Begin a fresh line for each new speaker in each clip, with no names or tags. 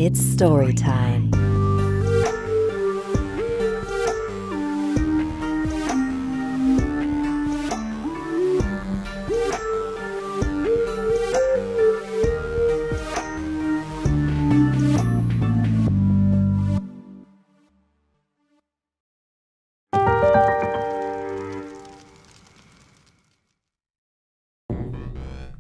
It's story time.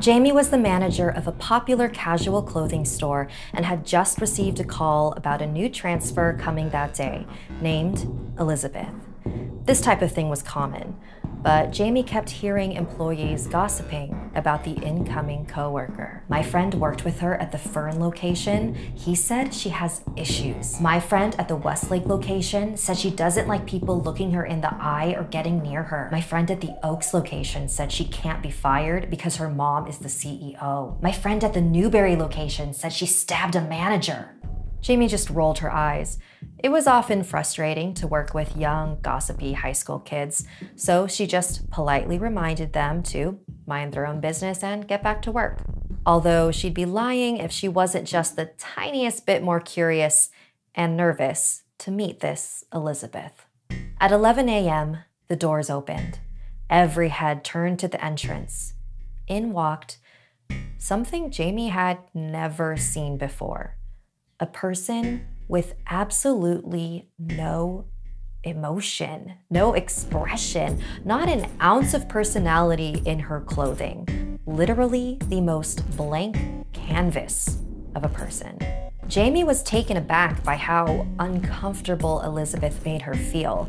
Jamie was the manager of a popular casual clothing store and had just received a call about a new transfer coming that day, named Elizabeth. This type of thing was common, but Jamie kept hearing employees gossiping about the incoming coworker. My friend worked with her at the Fern location. He said she has issues. My friend at the Westlake location said she doesn't like people looking her in the eye or getting near her. My friend at the Oaks location said she can't be fired because her mom is the CEO. My friend at the Newberry location said she stabbed a manager. Jamie just rolled her eyes. It was often frustrating to work with young, gossipy high school kids, so she just politely reminded them to mind their own business and get back to work. Although she'd be lying if she wasn't just the tiniest bit more curious and nervous to meet this Elizabeth. At 11 a.m., the doors opened. Every head turned to the entrance. In walked something Jamie had never seen before. A person with absolutely no emotion, no expression, not an ounce of personality in her clothing. Literally the most blank canvas of a person. Jamie was taken aback by how uncomfortable Elizabeth made her feel,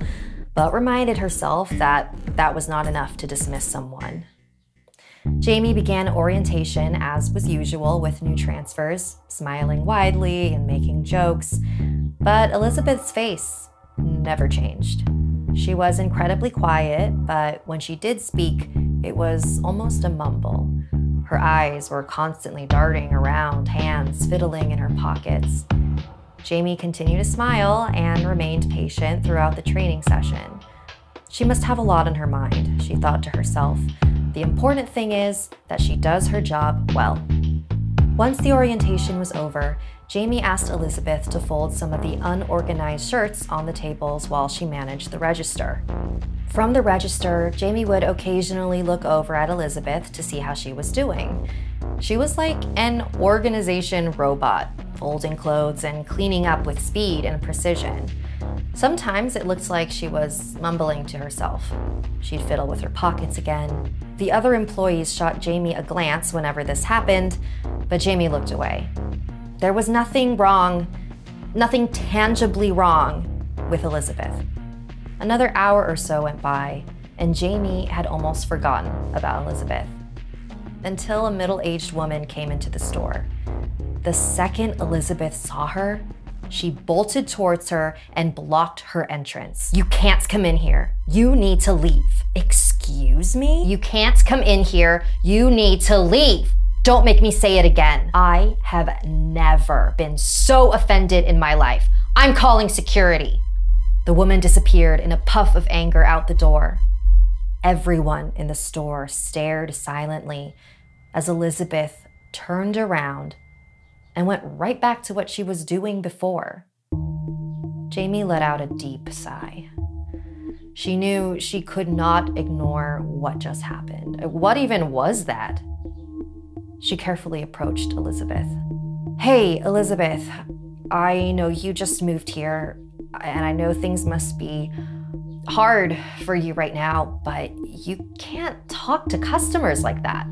but reminded herself that that was not enough to dismiss someone. Jamie began orientation as was usual with new transfers, smiling widely and making jokes, but Elizabeth's face never changed. She was incredibly quiet, but when she did speak, it was almost a mumble. Her eyes were constantly darting around, hands fiddling in her pockets. Jamie continued to smile and remained patient throughout the training session. She must have a lot on her mind, she thought to herself. The important thing is that she does her job well. Once the orientation was over, Jamie asked Elizabeth to fold some of the unorganized shirts on the tables while she managed the register. From the register, Jamie would occasionally look over at Elizabeth to see how she was doing. She was like an organization robot, folding clothes and cleaning up with speed and precision. Sometimes it looked like she was mumbling to herself. She'd fiddle with her pockets again. The other employees shot Jamie a glance whenever this happened, but Jamie looked away. There was nothing wrong, nothing tangibly wrong with Elizabeth. Another hour or so went by, and Jamie had almost forgotten about Elizabeth. Until a middle-aged woman came into the store. The second Elizabeth saw her, she bolted towards her and blocked her entrance. "You can't come in here. You need to leave." "Excuse me? You can't come in here. You need to leave. Don't make me say it again." I have never been so offended in my life. I'm calling security. The woman disappeared in a puff of anger out the door. Everyone in the store stared silently as Elizabeth turned around and went right back to what she was doing before. Jamie let out a deep sigh. She knew she could not ignore what just happened. What even was that? She carefully approached Elizabeth. "Hey, Elizabeth, I know you just moved here, and I know things must be hard for you right now, but you can't talk to customers like that.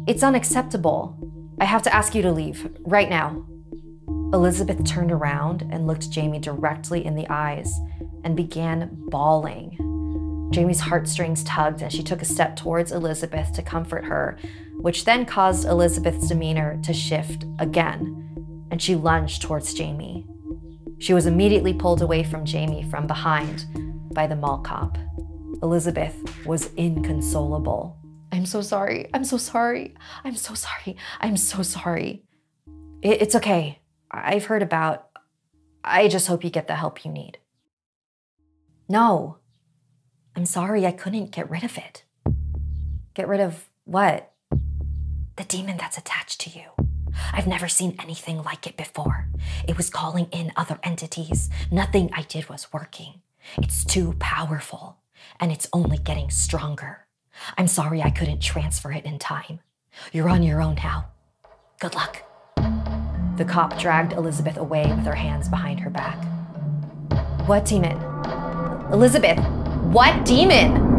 It's unacceptable. I have to ask you to leave, right now." Elizabeth turned around and looked Jamie directly in the eyes and began bawling. Jamie's heartstrings tugged and she took a step towards Elizabeth to comfort her, which then caused Elizabeth's demeanor to shift again, and she lunged towards Jamie. She was immediately pulled away from Jamie from behind by the mall cop. Elizabeth was inconsolable. "I'm so sorry. I'm so sorry. I'm so sorry. I'm so sorry." It's okay. I've heard about. I just hope you get the help you need." "No. I'm sorry I couldn't get rid of it." "Get rid of what?" "The demon that's attached to you." I've never seen anything like it before. It was calling in other entities. Nothing I did was working. It's too powerful, and it's only getting stronger. I'm sorry I couldn't transfer it in time. You're on your own now. Good luck. The cop dragged Elizabeth away with her hands behind her back. What demon? Elizabeth, what demon?